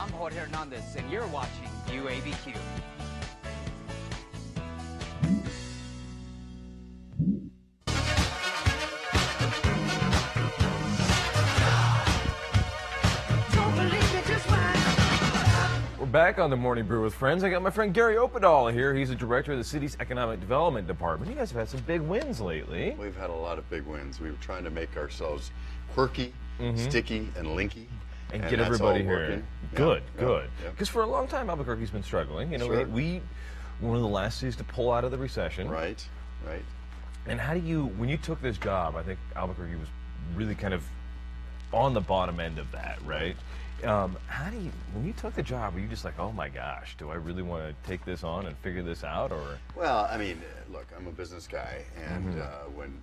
I'm Jorge Hernandez, and you're watching View ABQ. We're back on the Morning Brew with Friends. I got my friend Gary Opedal here. He's the director of the city's economic development department. You guys have had some big wins lately. We've had a lot of big wins. We were trying to make ourselves quirky, sticky, and linky. And get everybody here. Working. Good, Yeah, good. yeah. Because for a long time, Albuquerque's been struggling. You know, Sure. we were one of the last cities to pull out of the recession. Right, right. And how do you, when you took this job, I think Albuquerque was really kind of on the bottom end of that, right? How do you, when you took the job, were you just like, oh my gosh, do I really want to take this on and figure this out, or? Well, I mean, look, I'm a business guy, and when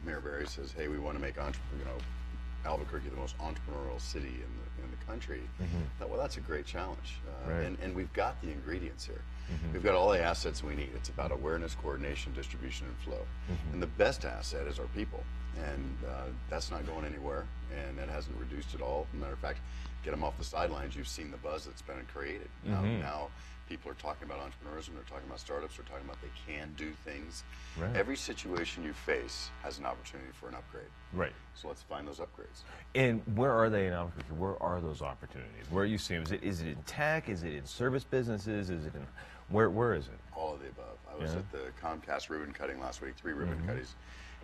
Mayor Barry says, hey, we want to make Albuquerque the most entrepreneurial city in the country, I thought, well, that's a great challenge. Right. And we've got the ingredients here. We've got all the assets we need. It's about awareness, coordination, distribution, and flow. And the best asset is our people. And that's not going anywhere, and that hasn't reduced at all. As a matter of fact, get them off the sidelines. You've seen the buzz that's been created. Now people are talking about entrepreneurism, they're talking about startups, they're talking about they can do things. Right. Every situation you face has an opportunity for an upgrade. Right. So let's find those upgrades. And where are they in Albuquerque? Where are those opportunities? Where are you seeing? Is it in tech? Is it in service businesses? Is it in, where is it? All of the above. I was at the Comcast ribbon cutting last week, 3 ribbon cuttings,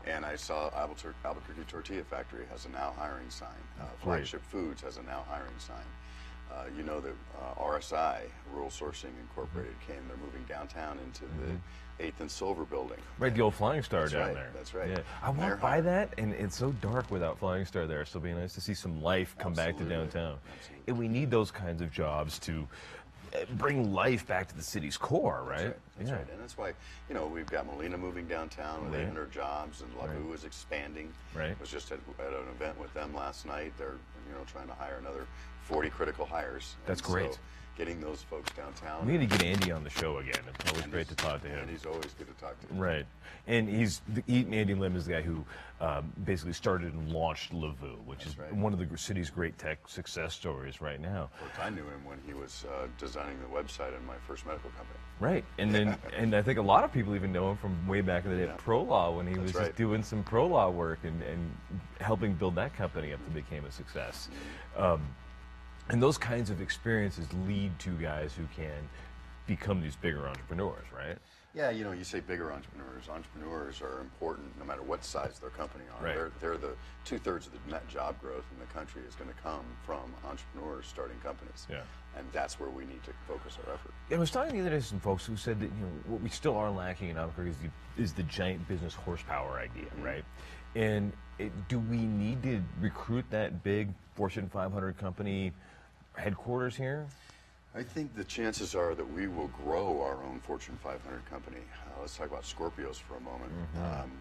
and I saw Albuquerque Tortilla Factory has a now hiring sign. Flagship Foods has a now hiring sign. You know that RSI, Rural Sourcing Incorporated, came. They're moving downtown into the 8th and Silver building. Right, the old Flying Star That's down right, there. that's right. Yeah. I walked by that, and it's so dark without Flying Star there, so it'll be nice to see some life come back to downtown. Absolutely. And we need those kinds of jobs to bring life back to the city's core, right? That's right. And that's why, you know, we've got Molina moving downtown with 800 jobs, and Lagu is expanding. Right. I was just at an event with them last night. They're, you know, trying to hire another 40 critical hires. That's And great. So getting those folks downtown. We need to get Andy on the show again. It's always great to talk to him. And he's always good to talk to. Right. And Andy Lim is the guy who basically started and launched Lavu, which is one of the city's great tech success stories right now. Of course, I knew him when he was designing the website in my first medical company. Right. And then, and I think a lot of people even know him from way back in the day at ProLaw, when he was just doing some ProLaw work and helping build that company up that became a success. And those kinds of experiences lead to guys who can become these bigger entrepreneurs, right? Yeah, you know, you say bigger entrepreneurs. Entrepreneurs are important no matter what size their company are. Right. They're the 2/3 of the net job growth in the country is going to come from entrepreneurs starting companies. Yeah. And that's where we need to focus our effort. I was talking the other day to some folks who said that, you know, what we still are lacking in Albuquerque is the giant business horsepower idea, right? And do we need to recruit that big Fortune 500 company headquarters here? I think the chances are that we will grow our own Fortune 500 company. Let's talk about Scorpios for a moment.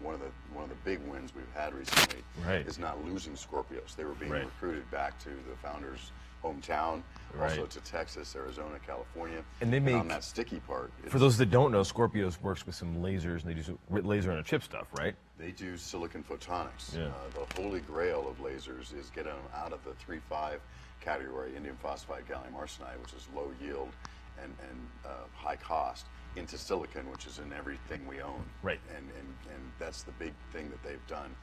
One of the big wins we've had recently is not losing Scorpios. They were being recruited back to the founders' hometown, also to Texas, Arizona, California. And they make, on that sticky part. For those that don't know, Scorpios works with some lasers, and they do some laser on a chip stuff, right? They do silicon photonics. Yeah. The holy grail of lasers is getting them out of the 3,5 category, indium phosphide gallium arsenide, which is low yield and high cost, into silicon, which is in everything we own. Right. And that's the big thing that they've done.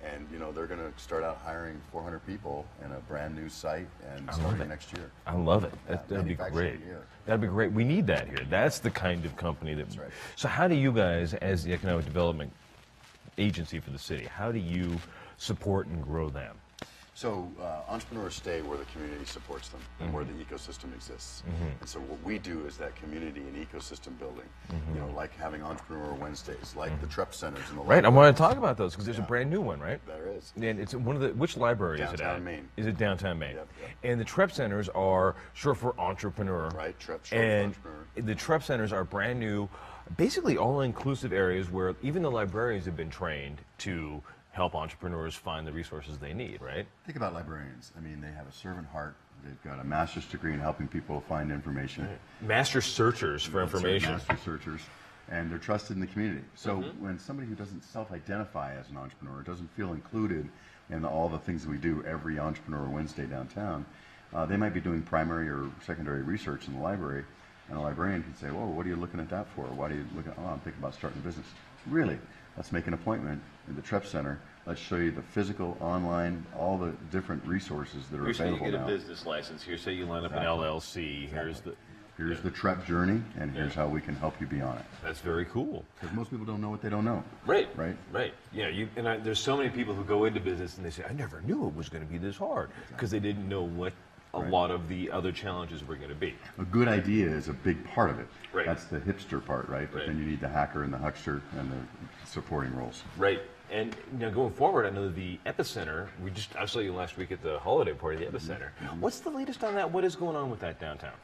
And you know, they're going to start out hiring 400 people in a brand new site and starting next year. I love it. That'd be great. That'd be great. We need that here. That's the kind of company that. That's right. So how do you guys, as the economic development agency for the city, how do you support and grow them? So entrepreneurs stay where the community supports them and where the ecosystem exists. And so what we do is that community and ecosystem building, you know, like having Entrepreneur Wednesdays, like the Trep Centers in the Right, I want to talk about those because there's a brand new one, right? There is. And it's one of the, which library is it at? Downtown Maine. Is it downtown Maine? Yep. And the Trep Centers are short for entrepreneur. Right, Trep short and for entrepreneur. The Trep Centers are brand new, basically all-inclusive areas where even the librarians have been trained to help entrepreneurs find the resources they need, right? Think about librarians. I mean, they have a servant heart. They've got a master's degree in helping people find information. Master searchers for information. Master searchers. And they're trusted in the community. So when somebody who doesn't self-identify as an entrepreneur, doesn't feel included in all the things that we do every Entrepreneur Wednesday downtown, They might be doing primary or secondary research in the library, and a librarian can say, "Whoa, what are you looking at that for? Why do you look at? Oh, I'm thinking about starting a business." Really? Let's make an appointment in the Trep Center. Let's show you the physical, online, all the different resources that are Here's available how you get now. a business license. Here's how you line up an LLC. Here's the Trep journey, and here's how we can help you be on it. That's very cool. Because most people don't know what they don't know. Right. Right. Right. Yeah. There's so many people who go into business and they say, "I never knew it was going to be this hard," because they didn't know what a lot of the other challenges were going to be. A good idea is a big part of it. Right. That's the hipster part, right? But then you need the hacker and the huckster and the supporting roles. Right. And going forward, I know the Epicenter, I saw you last week at the holiday party, the Epicenter. What's the latest on that? What is going on with that downtown?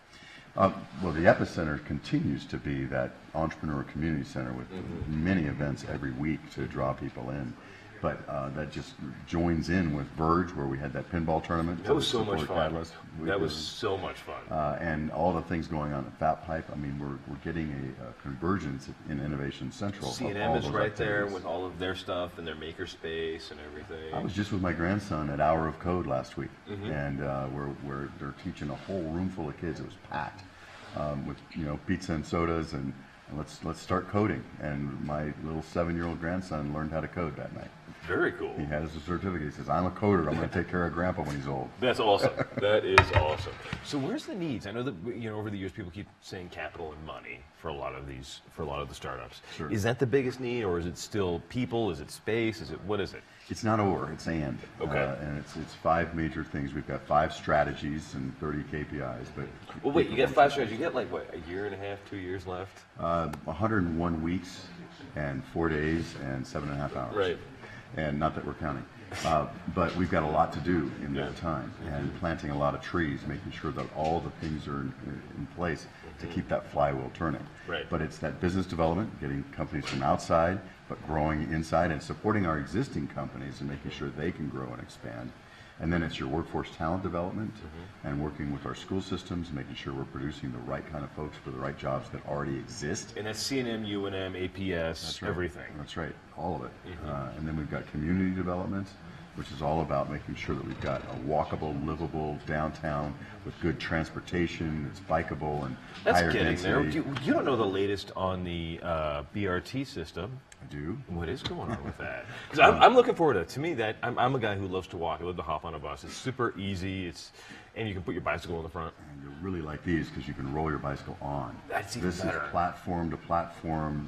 Well, the Epicenter continues to be that entrepreneur community center with many events every week to draw people in. But that just joins in with Verge, where we had that pinball tournament. That was so much fun. Catalyst. That was so much fun. And all the things going on at Fat Pipe. I mean, we're getting a convergence in Innovation Central. C&M is right there with all of their stuff and their maker space and everything. I was just with my grandson at Hour of Code last week, and where they're teaching a whole room full of kids. It was packed with pizza and sodas, and let's start coding. And my little 7-year-old grandson learned how to code that night. Very cool. He has a certificate. He says, "I'm a coder. I'm going to take care of Grandpa when he's old." That's awesome. That is awesome. So where's the needs? I know that over the years people keep saying capital and money for a lot of the startups. Sure. Is that the biggest need, or is it still people? Is it space? What is it? It's not or, it's and. Okay. And it's 5 major things. We've got 5 strategies and 30 KPIs. But well, wait, you got 5 strategies. You got like what, a year and a half, 2 years left? 101 weeks and 4 days and 7.5 hours. Right. And not that we're counting. But we've got a lot to do in that time, and planting a lot of trees, making sure that all the things are in place to keep that flywheel turning. Right. But it's that business development, getting companies from outside, but growing inside, and supporting our existing companies and making sure they can grow and expand. And then it's your workforce talent development and working with our school systems, making sure we're producing the right kind of folks for the right jobs that already exist. And that's C&M, UNM, APS, That's right. everything. That's right, all of it. And then we've got community development, which is all about making sure that we've got a walkable, livable downtown with good transportation, it's bikeable and higher density. There. You don't know the latest on the BRT system. I do. What is going on with that? Because I'm looking forward to me, that I'm a guy who loves to walk. I love to hop on a bus. It's super easy. And you can put your bicycle in the front. And you'll really like these because you can roll your bicycle on. That's even better. This is platform to platform,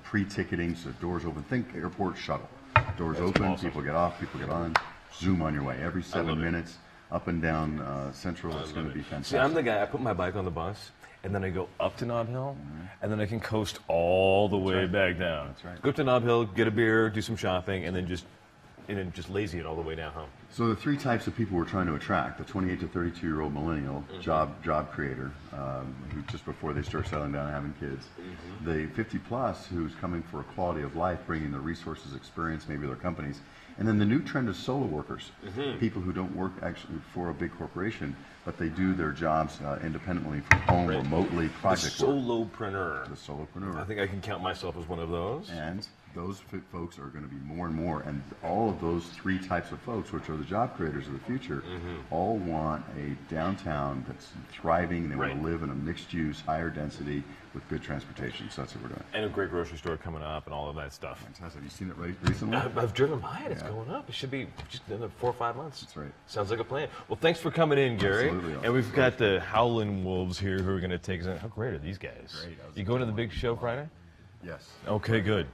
pre-ticketing, so doors open. Think airport shuttle. Doors open, awesome. People get off, people get on, zoom on your way. Every 7 minutes, up and down Central, it's going to be fantastic. See, I'm the guy, I put my bike on the bus, and then I go up to Nob Hill, and then I can coast all the way back down. That's right. Go up to Nob Hill, get a beer, do some shopping, and then just lazy it all the way down home. So the 3 types of people we're trying to attract: the 28 to 32-year-old millennial, job creator, who just before they start settling down and having kids; the 50+ who's coming for a quality of life, bringing their resources, experience, maybe their companies; and then the new trend of solo workers, people who don't work actually for a big corporation, but they do their jobs independently from home, remotely, project work. Solopreneur. The solopreneur. I think I can count myself as one of those. And those folks are going to be more and more, and all of those 3 types of folks, which are the job creators of the future, all want a downtown that's thriving. They want to live in a mixed-use, higher density with good transportation. So that's what we're doing. And a great grocery store coming up and all of that stuff. Fantastic. Have you seen it recently? I've driven by it. It's going up. It should be just another 4 or 5 months. That's right. Sounds like a plan. Well, thanks for coming in, Gary. Absolutely. And we've got the Howlin' Wolves here who are going to take us in. How great are these guys? Great. You going to the big show Friday? Yes. Okay, good.